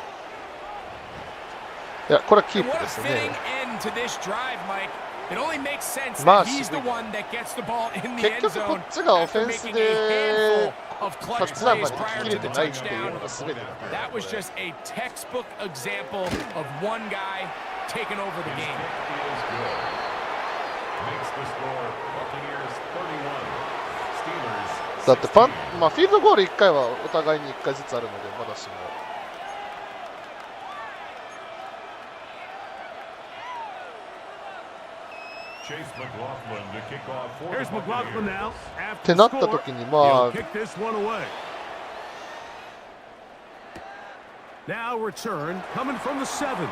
いや、これはキー And プ what で a す fitting ね。 end to this drive, Mike. It only makes sense Ma, that he's the one that gets the ball in the 結 end 局こ zone っちがオフ after ェンス making で a handful of タ clutch ッチダウン plays まで prior 切 to れ the てないっていう touchdown. のが全てだから。 That was just a textbook example of one guy taking over the game. Makes the score Buccaneers 31. Steelers だってまあ、フィールドゴール1回はお互いに1回ずつあるので、まだしも。Chase McLaughlin to kick off for Here's the McLaughlin Buccaneers. now. っ After て the なった score, 時に he'll まあ kick this one away. Now return coming from the 7.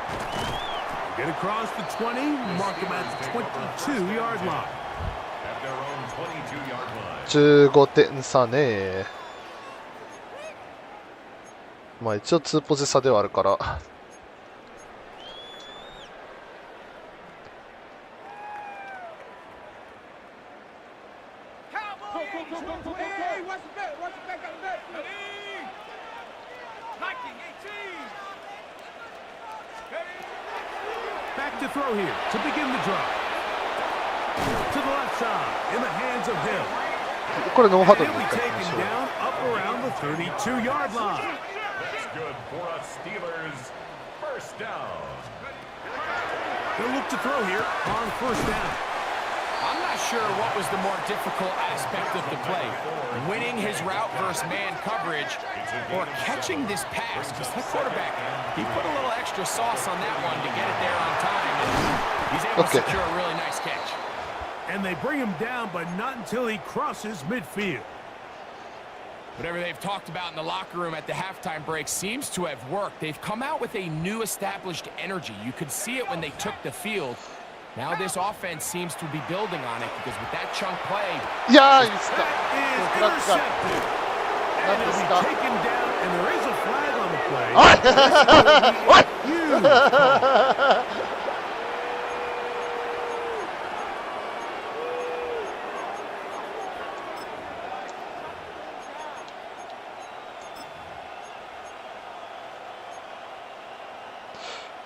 Get across the 20, mark him at the 22-yard line. At their own 22-yard line. 15点差ね。まあ一応2ポジ差ではあるから。Back to throw here to begin the drive. To the left side in the hands of Hill. これノーハ And ドル he'll で be いったんで taken しょう。 down up around the 32-yard line. That's good for us Steelers. First down. They'll look to throw here on first down. I'm not sure what was the more difficult aspect of the play. Winning his route versus man coverage or catching this pass. Because the quarterback, he put a little extra sauce on that one to get it there on time. And he's able to secure a really nice catch. And they bring him down, but not until he crosses midfield. Whatever they've talked about in the locker room at the halftime break seems to have worked. They've come out with a new established energy. You could see it when they took the field. Now this offense seems to be building on it because with that chunk play... いやー、いいっすか。 That is intercepted. And he'll be taken down, and there is a flag on the play. おい Huge call.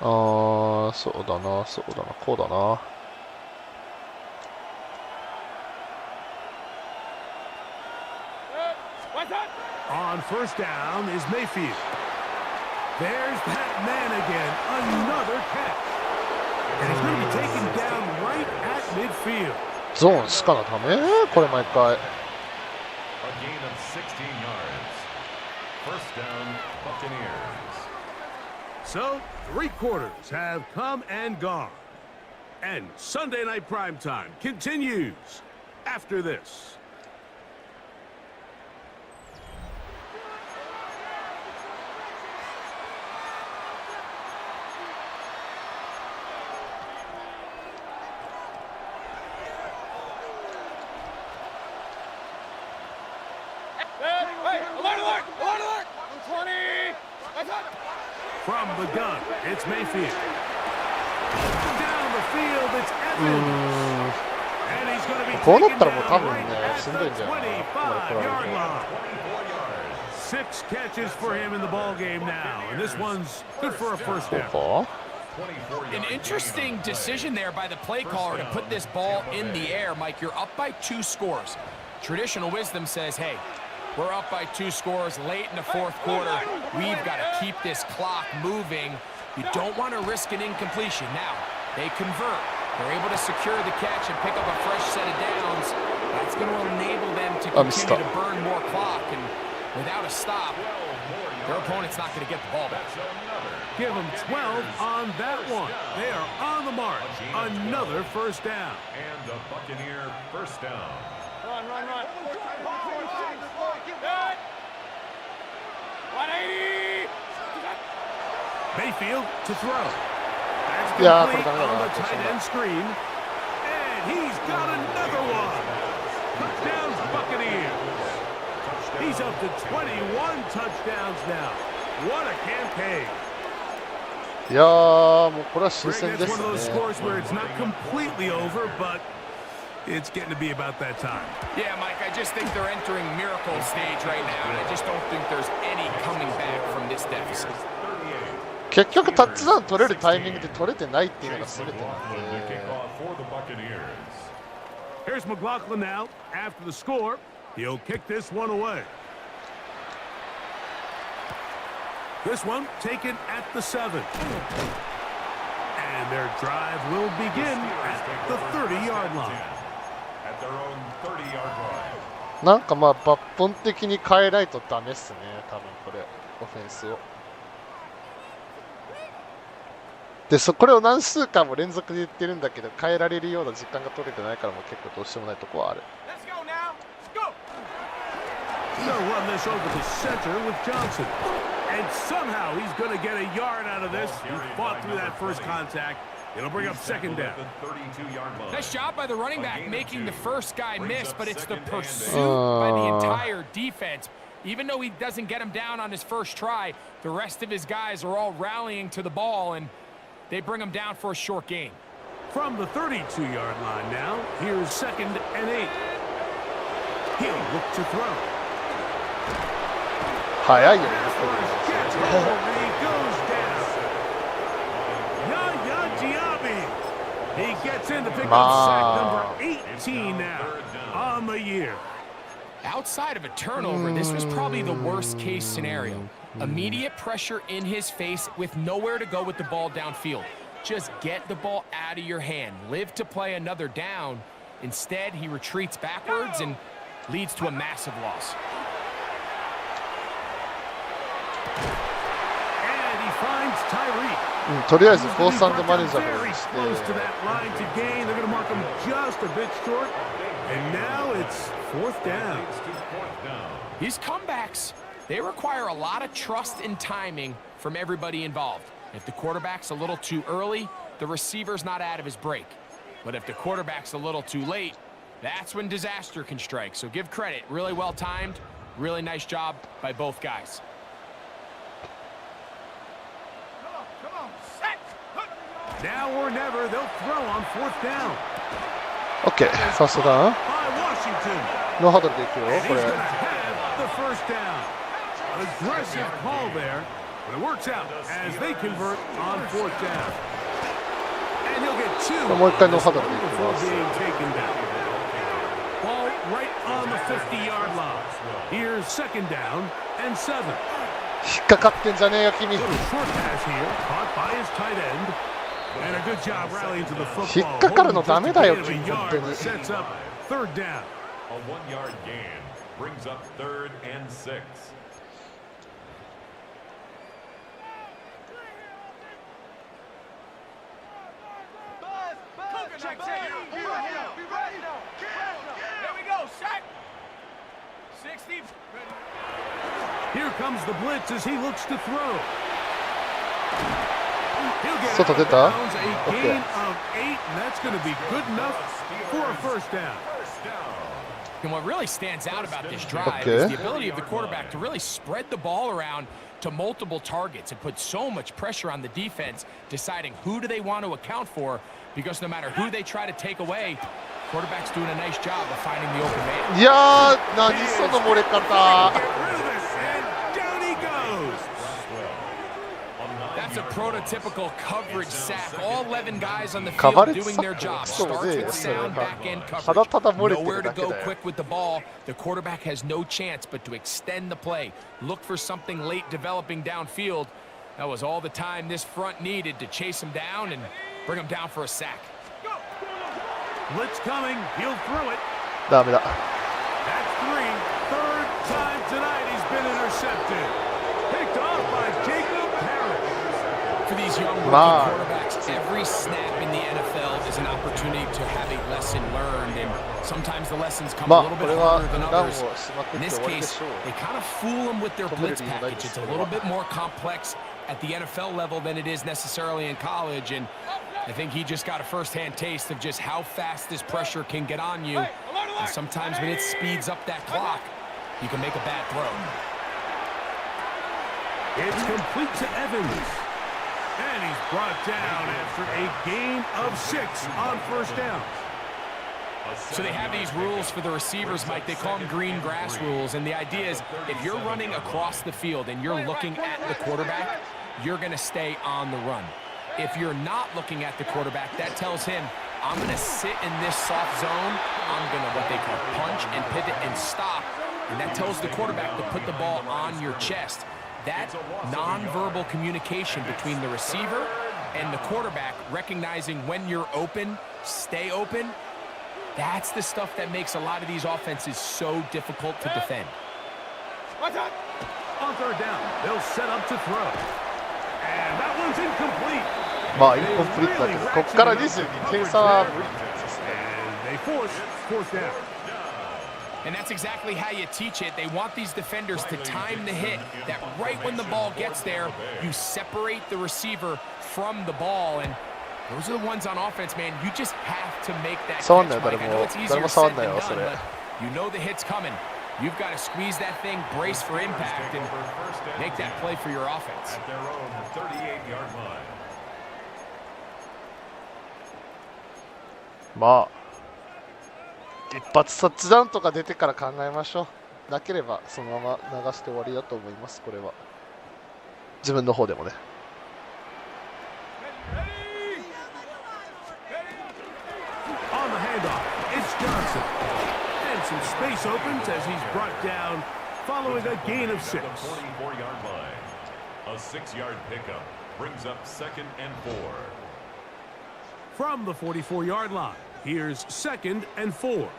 ああ、そうだな、そうだな、こうだな。On first down is Mayfield. There's that man again. Another catch. And he's going to be taken down right at midfield. ゾーンしかのためこれ毎回。A gain of 16 yards. First down, Buccaneers. So, 3 quarters have come and gone. And Sunday Night Primetime continues after this. From the gun, it's Mayfield. Down the field, it's Evans. And he's going to be こうなっ taken たらもう多 down 分 right ね、 at しんどいん the じゃないかな。これ 25-yard 比べて。 line. 6 catches for him in the ball game now, and this one's good for a first こう down. か An interesting decision there by the play caller to put this ball in the air. Mike, you're up by 2 scores. Traditional wisdom says, hey, we're up by 2 scores late in the 4th quarter. We've got to keep this clock moving. You don't want to risk an incompletion. Now, they convert. They're able to secure the catch and pick up a fresh set of downs. That's going to enable them to continue to burn more clock. And without a stop, their opponent's not going to get the ball back. Give them 12 on that one. They are on the march. Another first down. And the Buccaneer first down. Run. 180. Mayfield to throw. That's Yeah, complete put it on on the the tight end screen. And he's got another one. Touchdowns, Buccaneers. He's up to 21 touchdowns now. What a campaign. いやー、もうこれは新 Greg, 鮮で that's す one of those ね。 scores where it's not completely over, but it's getting to be about that time. Yeah, Mike, I just think they're entering miracle stage right now, and I just don't think there's any coming back from this deficit. 結局タッチダウン取れるタイミングで取れてないっていうのが全てなん McLaughlin to kick で。 off for the Buccaneers. Here's McLaughlin now. After the score, he'll kick this one away. This one taken at the 7. And their drive will begin at the 30-yard line. At their own 30-yard line. なんかまあ抜本的に変えないとダメっすね、多分これ、オフェンスを。でこれを何週間も連続で言ってるんだけど、変えられるような時間が取れてないからも結構どうしようもないとこはある。They'll run this over the center with Johnson. And somehow he's going to get a yard out of this. He fought through that first contact. It'll bring up second down. Nice job by the running back making the first guy miss, but it's the pursuit by the entire defense. Even though he doesn't get him down on his first try, the rest of his guys are all rallying to the ball, and they bring him down for a short gain. From the 32-yard line now, here's 2nd and 8. He'll look to throw. 早いよね。 He gets in to pick up sack number 18 now on the year. Outside of a turnover, this was probably the worst-case scenario. Immediate pressure in his face with nowhere to go with the ball downfield. Just get the ball out of your hand. Live to play another down. Instead, he retreats backwards and leads to a massive loss. And he finds Tyreek. とりあえずフォース&マネージャブルにして、 Close to that line to gain. They're going to mark him just a bit short. And now it's 4th down. These comebacks, they require a lot of trust and timing from everybody involved. If the quarterback's a little too early, the receiver's not out of his break. But if the quarterback's a little too late, that's when disaster can strike. So give credit. Really well timed. Really nice job by both guys. Now or never, they'll throw on 4th down. OK、ファーストダウン。 By Washington. ノーハドルでいくよ、 And こ he's れ。 going to have the first down. Aggressive call there, but it works out as they convert on 4th down. And he'll get 2. もう一回ノーハドルでいきま Before す。 being taken down. Ball right on the 50-yard line. Here's 2nd down and 7. 引っかかってんじゃねえよ、君。 Little short pass here, caught by his tight end. And a good job rallying to the 引 football. っかかるのダメだよ、 Holding 君、 just a 本 bit 当 of a に。 yard sets up 3rd down. A 1-yard gain brings up 3rd and 6. Here comes the blitz as he looks to throw. He'll get 外出た？ out of bounds, a gain of 8, and that's going to be good enough for a 1st down. And what really stands out about this drive is the ability of the quarterback to really spread the ball around to multiple targets and put so much pressure on the defense, deciding who do they want to account for, because no matter who they try to take away, quarterback's doing a nice job of finding the open man. いやー、何その漏れ方。 Get rid of this, and down he goes. That's a prototypical coverage sack. All 11 guys on the カバ field レッジ doing サ their ッ job. クそう Starts ね with それ sound は back-end ただ coverage. ただ漏れて Nowhere る to だけ go だよ。 quick with the ball. The quarterback has no chance but to extend the play. Look for something late developing downfield. That was all the time this front needed to chase him down and bring him down for a sack. Blitz coming. He'll throw it. ダメだ。 That's 3. 3rd time tonight he's been intercepted. Picked off by Jacob Harris. For these young rookie quarterbacks, every snap in the NFL is an opportunity to have a lesson learned, and sometimes the lessons come a little bit harder than others. In this case, they kind of fool them with their blitz package. It's a little bit more complex at the NFL level than it is necessarily in college, and I think he just got a first-hand taste of just how fast this pressure can get on you. And sometimes when it speeds up that clock, you can make a bad throw. It's complete to Evans. And he's brought down after a gain of 6 on 1st down. So they have these rules for the receivers, Mike. They call them green grass rules. And the idea is if you're running across the field and you're looking at the quarterback, you're going to stay on the run. If you're not looking at the quarterback, that tells him, I'm going to sit in this soft zone. I'm going to what they call punch and pivot and stop. And that tells the quarterback to put the ball on your chest. That nonverbal communication between the receiver and the quarterback, recognizing when you're open, stay open, that's the stuff that makes a lot of these offenses so difficult to defend. On 3rd down, they'll set up to throw. And that one's incomplete. まあインコンプリートだけど、ここから22点差は無理ですね。 And they force fourth down. And that's exactly how you teach it. They want these defenders to time the hit, that right when the ball gets there, you separate the receiver from the ball. And those are the ones on offense, man. You just have to make that catch, Mike. I know it's easier said than done, but you know the hit's coming. You've got to squeeze that thing, brace for impact, and make that play for your offense. At their own 38-yard line. まあ一発タッチダウンとか出てから考えましょう。なければそのまま流して終わりだと思います。これは自分の方でもね。On the handoff, it's Johnson. And some space opens as he's brought down following a gain of 6. The 44-yard line. A 6-yard pickup brings up 2nd and 4. From the 44-yard line, here's 2nd and 4.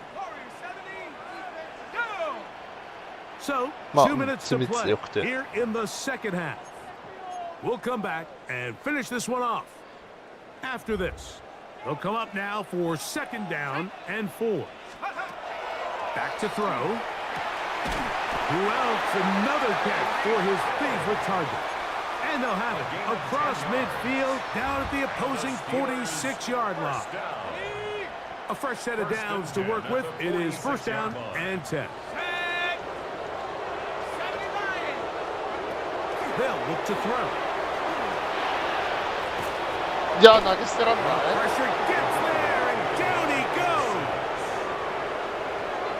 So, 2 minutes to play here in the second half. We'll come back and finish this one off. After this, they'll come up now for 2nd down and 4. Back to throw. Who else? Another catch for his favorite target. And they'll have it across midfield down at the opposing 46-yard line. A fresh set of downs to work with. It is 1st down and 10. They'll look to throw. いや投げ捨てらんない。 Pressure gets there and down he goes.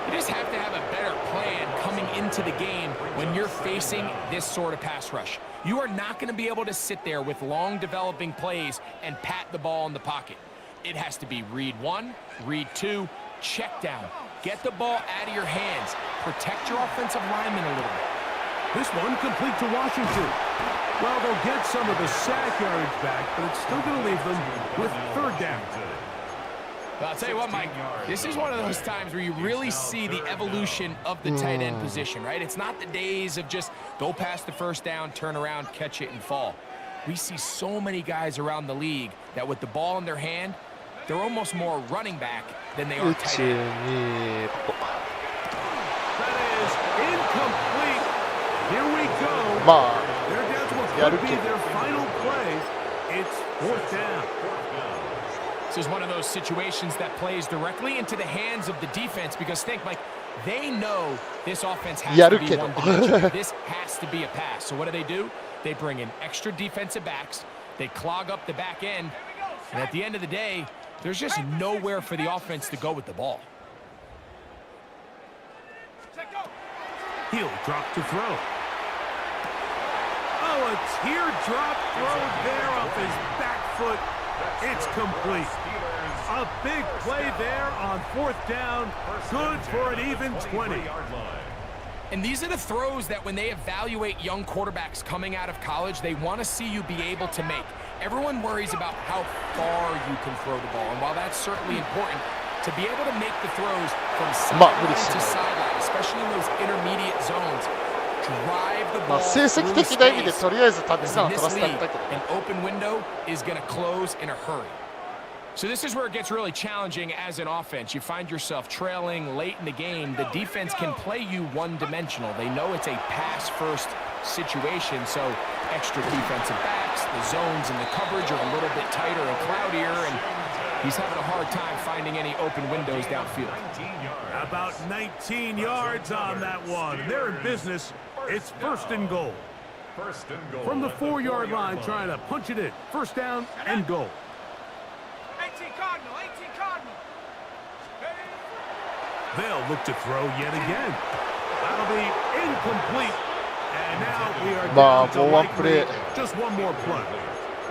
You just have to have a better plan coming into the game when you're facing this sort of pass rush. You are not going to be able to sit there with long developing plays and pat the ball in the pocket. It has to be read 1, read 2, check down. Get the ball out of your hands. Protect your offensive lineman a little bit. This one complete to Washington. Well, they'll get some of the sack yardage back, but it's still going to leave them with 3rd down. Well, I'll tell you what, Mike, this is one of those times where you really see the evolution of the tight end position, right? It's not the days of just go past the 1st down, turn around, catch it, and fall. We see so many guys around the league that with the ball in their hand, they're almost more running back than they are tight end. That is incomplete. Here we go. まあ They're down to what could be their final play. It's 4th down. This is one of those situations that plays directly into the hands of the defense because think, Mike, they know this offense has to be one-dimensional. This has to be a pass. So what do? They bring in extra defensive backs. They clog up the back end. And at the end of the day, there's just nowhere for the offense to go with the ball. He'll drop to throw. Oh, a teardrop throw there off his back foot. It's complete. A big play there on 4th down. Good for an even 20. And these are the throws that when they evaluate young quarterbacks coming out of college, they want to see you be able to make. Everyone worries about how far you can throw the ball. And while that's certainly important, to be able to make the throws from sideline to sideline, especially in those intermediate zones, drive the ball through space. In this league, an open window is going to close in a hurry. So this is where it gets really challenging as an offense. You find yourself trailing late in the game. The defense can play you one-dimensional. They know it's a pass-first situation, so extra defensive backs, the zones and the coverage are a little bit tighter and cloudier, and he's having a hard time finding any open windows downfield. About 19 yards on that one. They're in business. It's 1st and goal. From the 4-yard line, trying to punch it in. 1st down and goal. 18 Cardinal, 18 Cardinal. They'll look to throw yet again. That'll be incomplete. And now we are down to likely just one more play.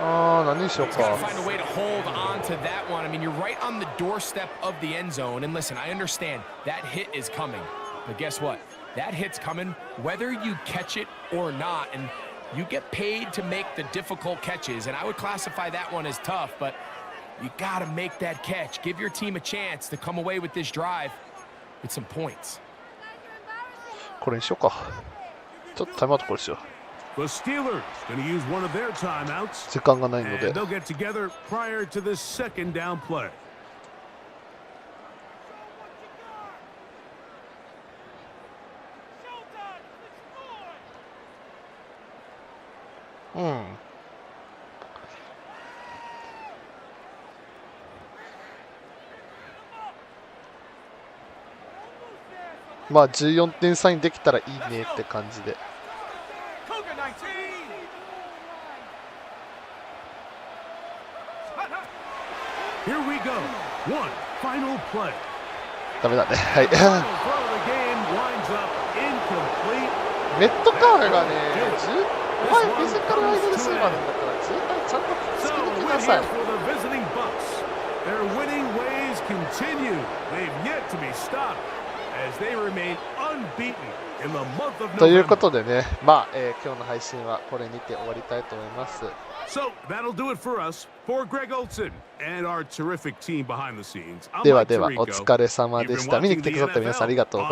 He's got to find a way to hold on to that one. I mean, you're right on the doorstep of the end zone. And listen, I understand that hit is coming. But guess what? That hit's coming whether you catch it or not. And you get paid to make the difficult catches. And I would classify that one as tough, but you got to make that catch. Give your team a chance to come away with this drive with some points. これにしようか。ちょっとタイムアウトこれしよう。The Steelers going to use one of their timeouts. 時間がないの And で。 they'll get together prior to this second down play. うん。まあ14点差にできたらいいねって感じで。Here we go. One final play. ダメだね。はい。 Throw the game winds up incomplete. レッドカードがね、お前フィジカルワイドレシーバーなんだから渋滞ちゃんと突 So き抜 a き win なさ here い。 for the visiting Bucks. Their winning ways continue. They've yet to be stopped as they remain unbeaten in the month of というこ November. とでね、まあ、今日の配信はこれにて終わりたいと思います。 So that'll do it for us. For Greg Olson and our terrific team behind the scenes. I'm では Mike では、お Tirico. 疲れ様 You've で been した。見に watching 来て the くださった皆さんありがとうございます。